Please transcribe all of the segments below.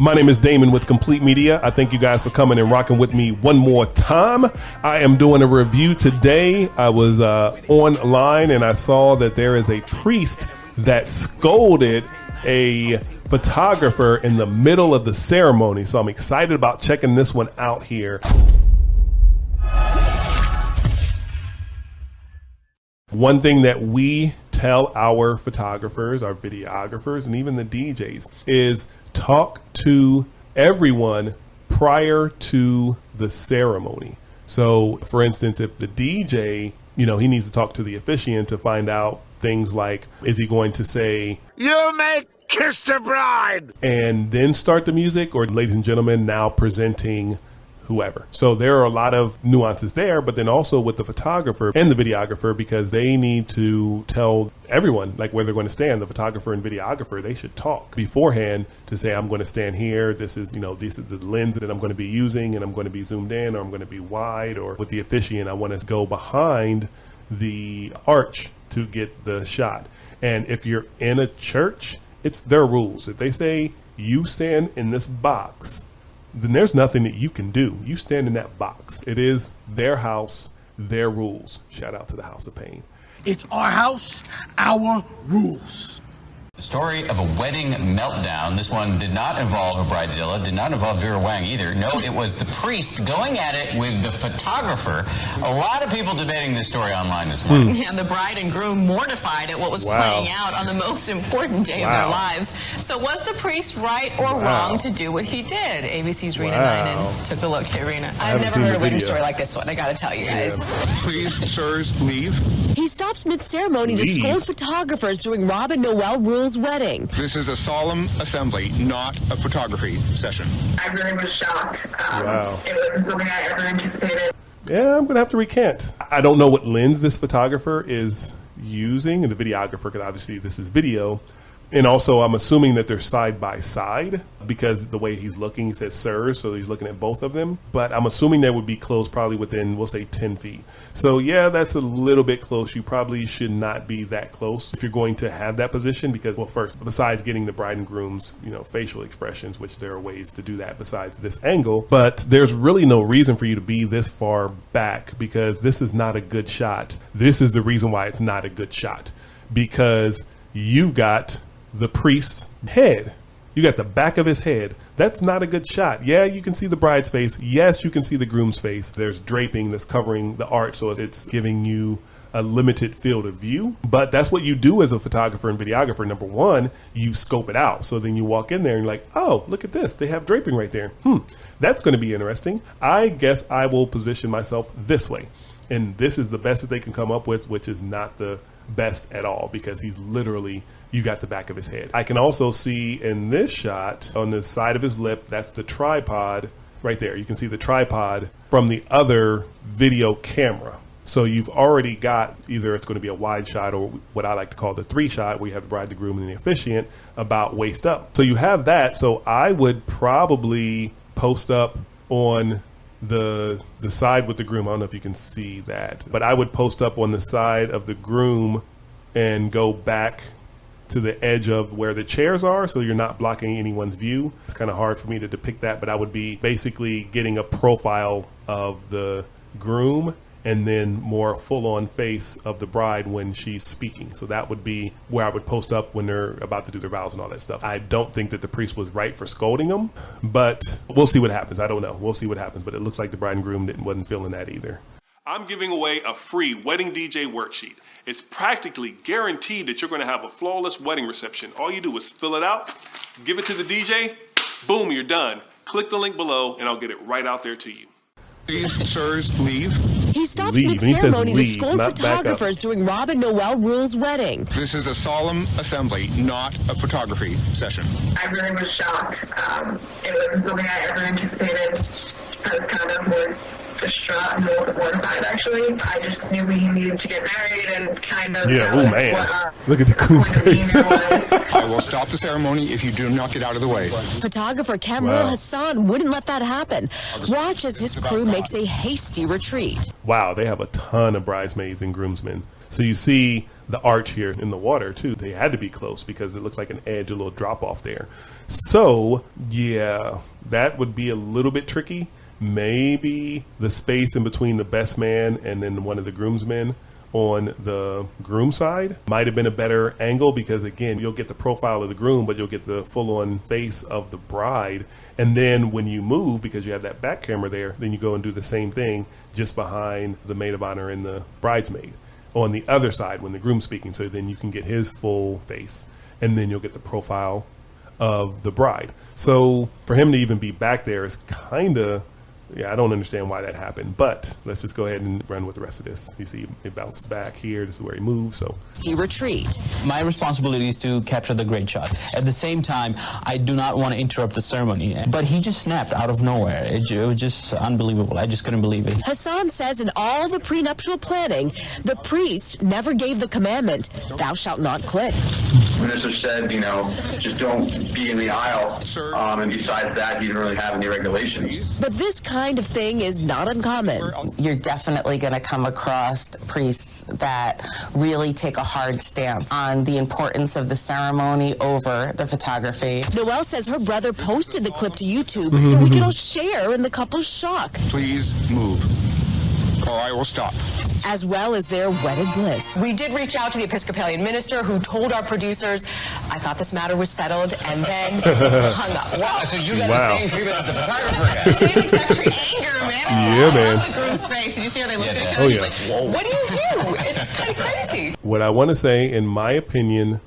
My name is Damon with Complete Media. I thank you guys for coming and rocking with me one more time. I am doing a review today. I was online and I saw that there is a priest that scolded a photographer in the middle of the ceremony. So I'm excited about checking this one out here. One thing that we tell our photographers, our videographers, and even the DJs is talk to everyone prior to the ceremony. So for instance, if the DJ, he needs to talk to the officiant to find out things like, is he going to say, "You may kiss the bride," and then start the music, or ladies and gentlemen, now presenting whoever. So there are a lot of nuances there, but then also with the photographer and the videographer, because they need to tell everyone like where they're going to stand. The photographer and videographer, they should talk beforehand to say, I'm going to stand here. This is the lens that I'm going to be using, and I'm going to be zoomed in, or I'm going to be wide, or with the officiant, I want to go behind the arch to get the shot. And if you're in a church, it's their rules. If they say you stand in this box, then there's nothing that you can do. You stand in that box. It is their house, their rules. Shout out to the House of Pain. It's our house, our rules. The story of a wedding meltdown. This one did not involve a bridezilla, did not involve Vera Wang either. No, it was the priest going at it with the photographer. A lot of people debating this story online this morning. And the bride and groom mortified at what was playing out on the most important day of their lives. So was the priest right or wrong to do what he did? ABC's Rena Ninen took a look. Hey, Rena. I've never heard a wedding story like this one, I gotta tell you guys. Please, sirs, leave. He stops mid-ceremony to scold photographers during Rob and Noel Rule's wedding. This is a solemn assembly, not a photography session. I really was shocked. It wasn't something I ever anticipated. Yeah, I'm going to have to recant. I don't know what lens this photographer is using, and the videographer, because obviously this is video. And also, I'm assuming that they're side by side, because the way he's looking, he says "sir," so he's looking at both of them. But I'm assuming they would be close, probably within, we'll say 10 feet. So yeah, that's a little bit close. You probably should not be that close if you're going to have that position, because, well, first, besides getting the bride and groom's, facial expressions, which there are ways to do that besides this angle, but there's really no reason for you to be this far back, because this is not a good shot. This is the reason why it's not a good shot, because you've got the priest's head. You got the back of his head. That's not a good shot. Yeah, you can see the bride's face. Yes, you can see the groom's face. There's draping that's covering the arch, so it's giving you a limited field of view. But that's what you do as a photographer and videographer. Number one, you scope it out. So then you walk in there and you're like, oh, look at this. They have draping right there. That's going to be interesting. I guess I will position myself this way. And this is the best that they can come up with, which is not the best at all, because he's literally, you got the back of his head. I can also see in this shot on the side of his lip, that's the tripod right there. You can see the tripod from the other video camera. So you've already got, either it's going to be a wide shot or what I like to call the 3 shot, where you have the bride, the groom, and the officiant about waist up. So you have that. So I would probably post up on the side with the groom. I don't know if you can see that, but I would post up on the side of the groom and go back to the edge of where the chairs are, so you're not blocking anyone's view. It's kind of hard for me to depict that, but I would be basically getting a profile of the groom and then more full-on face of the bride when she's speaking. So that would be where I would post up when they're about to do their vows and all that stuff. I don't think that the priest was right for scolding them, but we'll see what happens. I don't know. We'll see what happens, but it looks like the bride and groom wasn't feeling that either. I'm giving away a free wedding DJ worksheet. It's practically guaranteed that you're going to have a flawless wedding reception. All you do is fill it out, give it to the DJ, boom, you're done. Click the link below and I'll get it right out there to you. Please, sirs, leave. He stops mid-ceremony to scold photographers during Rob and Noel Rule's wedding. This is a solemn assembly, not a photography session. I really was shocked. It wasn't something I ever anticipated. I was kind of more distraught and mortified, actually. I just knew we needed to get married and kind of... Yeah, oh man. Look at the groom's face. I will stop the ceremony if you do not get out of the way. Photographer Kamrul Hassan wouldn't let that happen. Watch as his crew makes a hasty retreat. Wow, they have a ton of bridesmaids and groomsmen. So you see the arch here in the water too. They had to be close because it looks like an edge, a little drop off there. So yeah, that would be a little bit tricky. Maybe the space in between the best man and then one of the groomsmen on the groom side might have been a better angle, because again, you'll get the profile of the groom, but you'll get the full-on face of the bride. And then when you move, because you have that back camera there, then you go and do the same thing just behind the maid of honor and the bridesmaid on the other side when the groom's speaking. So then you can get his full face, and then you'll get the profile of the bride. So for him to even be back there is kind of, yeah, I don't understand why that happened, but let's just go ahead and run with the rest of this. You see it bounced back here. This is where he moved. So he retreat. My responsibility is to capture the great shot. At the same time, I do not want to interrupt the ceremony. But he just snapped out of nowhere. It was just unbelievable. I just couldn't believe it. Hassan says in all the prenuptial planning, the priest never gave the commandment, "Thou shalt not click." The minister said, just don't be in the aisle. And besides that, he didn't really have any regulations. But this kind of thing is not uncommon. You're definitely going to come across priests that really take a hard stance on the importance of the ceremony over the photography. Noelle says her brother posted the clip to YouTube so we can all share in the couple's shock. Please move, or I will stop. As well as their wedded bliss. We did reach out to the Episcopalian minister, who told our producers, I thought this matter was settled, and then hung up. Wow, so you got the same treatment that the photographer had. Same exact anger, man. Yeah, man. The groom's face. Did you see how they looked at each other? Oh, He's yeah. like, whoa, what do you do? It's kind of crazy. what I want to say, in my opinion,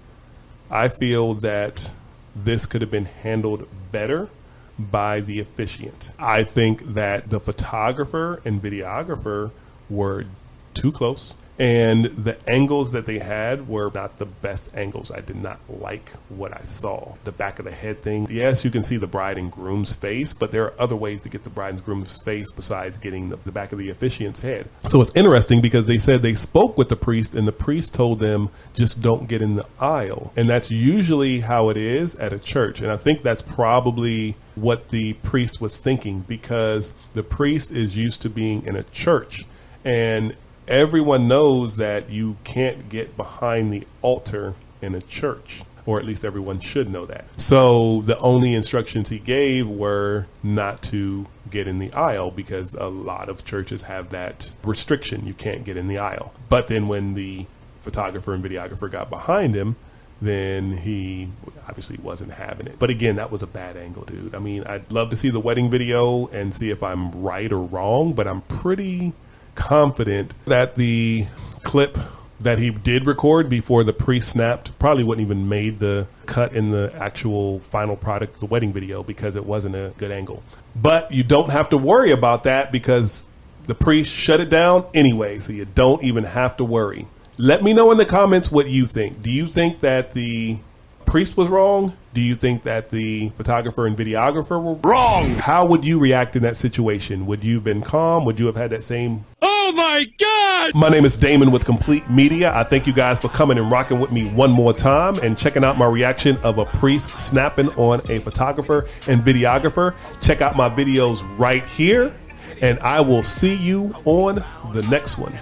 I feel that this could have been handled better by the officiant. I think that the photographer and videographer were too close, and the angles that they had were not the best angles. I did not like what I saw. The back of the head thing. Yes, you can see the bride and groom's face, but there are other ways to get the bride and groom's face besides getting the back of the officiant's head. So it's interesting because they said they spoke with the priest, and the priest told them, just don't get in the aisle. And that's usually how it is at a church. And I think that's probably what the priest was thinking, because the priest is used to being in a church, and everyone knows that you can't get behind the altar in a church, or at least everyone should know that. So the only instructions he gave were not to get in the aisle, because a lot of churches have that restriction. You can't get in the aisle. But then when the photographer and videographer got behind him, then he obviously wasn't having it. But again, that was a bad angle, dude. I mean, I'd love to see the wedding video and see if I'm right or wrong, but I'm pretty confident that the clip that he did record before the priest snapped probably wouldn't even made the cut in the actual final product, the wedding video, because it wasn't a good angle. But you don't have to worry about that, because the priest shut it down anyway, so you don't even have to worry. Let me know in the comments what you think. Do you think that the priest was wrong? Do you think that the photographer and videographer were wrong? How would you react in that situation? Would you have been calm? Would you have had that same... Oh my God! My name is Damon with Complete Media. I thank you guys for coming and rocking with me one more time and checking out my reaction of a priest snapping on a photographer and videographer. Check out my videos right here, and I will see you on the next one.